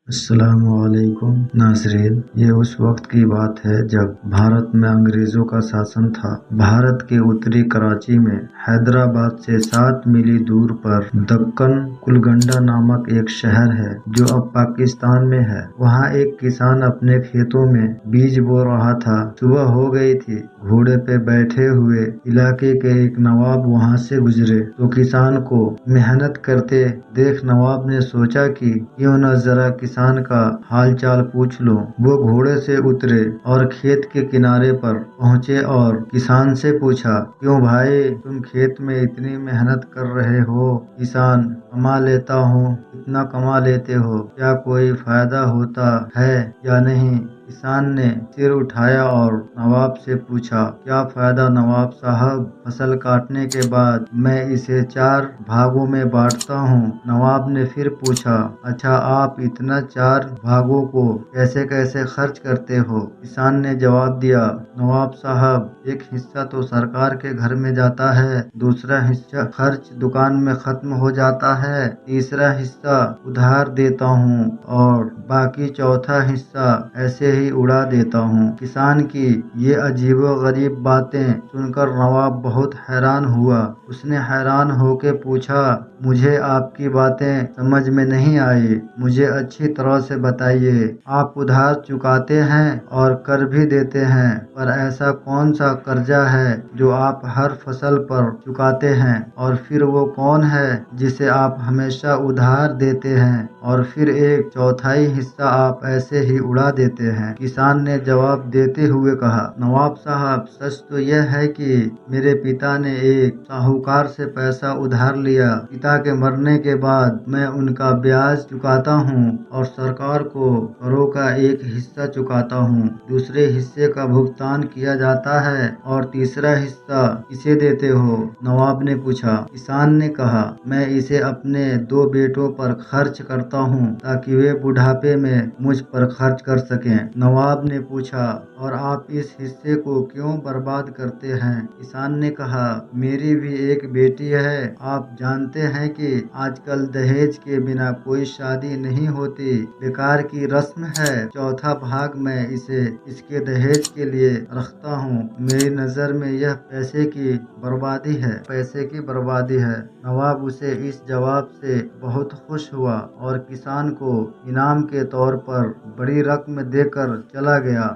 السلام علیکم ناظرین، یہ اس وقت کی بات ہے جب بھارت میں انگریزوں کا شاسن تھا۔ بھارت کے اتری کراچی میں حیدرآباد سے 7 میل دور پر دکن کلگنڈا نامک ایک شہر ہے جو اب پاکستان میں ہے۔ وہاں ایک کسان اپنے کھیتوں میں بیج بو رہا تھا۔ صبح ہو گئی تھی۔ گھوڑے پہ بیٹھے ہوئے علاقے کے ایک نواب وہاں سے گزرے تو کسان کو محنت کرتے دیکھ نواب نے سوچا کہ کیوں نہ ذرا کسان کا حال چال پوچھ لوں۔ وہ گھوڑے سے اترے اور کھیت کے کنارے پر پہنچے اور کسان سے پوچھا، کیوں بھائی تم کھیت میں اتنی محنت کر رہے ہو؟ کسان: کما لیتا ہوں۔ کتنا کما لیتے ہو؟ کیا کوئی فائدہ ہوتا ہے یا نہیں؟ کسان نے سر اٹھایا اور نواب سے پوچھا، کیا فائدہ نواب صاحب؟ فصل کاٹنے کے بعد میں اسے 4 بھاگوں میں بانٹتا ہوں۔ نواب نے پھر پوچھا، اچھا آپ اتنا 4 بھاگوں کو کیسے خرچ کرتے ہو؟ کسان نے جواب دیا، نواب صاحب ایک حصہ تو سرکار کے گھر میں جاتا ہے، دوسرا حصہ خرچ دکان میں ختم ہو جاتا ہے، تیسرا حصہ ادھار دیتا ہوں اور باقی چوتھا حصہ ایسے ہی اڑا دیتا ہوں۔ کسان کی یہ عجیب و غریب باتیں سن کر نواب بہت حیران ہوا۔ اس نے حیران ہو کے پوچھا، مجھے آپ کی باتیں سمجھ میں نہیں آئی، مجھے اچھی طرح سے بتائیے۔ آپ ادھار چکاتے ہیں اور کر بھی دیتے ہیں، پر ایسا کون سا قرضہ ہے جو آپ ہر فصل پر چکاتے ہیں، اور پھر وہ کون ہے جسے آپ ہمیشہ ادھار دیتے ہیں اور پھر ایک چوتھائی حصہ آپ ایسے ہی اڑا دیتے ہیں؟ کسان نے جواب دیتے ہوئے کہا، نواب صاحب سچ تو یہ ہے کہ میرے پتا نے ایک ساہوکار سے پیسہ ادھار لیا۔ پتا کے مرنے کے بعد میں ان کا بیاج چکاتا ہوں اور سرکار کو کروں کا ایک حصہ چکاتا ہوں، دوسرے حصے کا بھگتان کیا جاتا ہے اور تیسرا حصہ کسے دیتے ہو؟ نواب نے پوچھا۔ کسان نے کہا، میں اسے اپنے 2 بیٹوں پر خرچ کرتا ہوں تاکہ وہ بڑھاپے میں مجھ پر خرچ کر سکیں۔ نواب نے پوچھا، اور آپ اس حصے کو کیوں برباد کرتے ہیں؟ کسان نے کہا، میری بھی ایک بیٹی ہے۔ آپ جانتے ہیں کہ آج کل دہیج کے بنا کوئی شادی نہیں ہوتی، بیکار کی رسم ہے۔ چوتھا بھاگ میں اسے اس کے دہیج کے لیے رکھتا ہوں۔ میری نظر میں یہ پیسے کی بربادی ہے۔ نواب اسے اس جواب سے بہت خوش ہوا اور کسان کو انعام کے طور پر بڑی رقم دے کر چلا گیا۔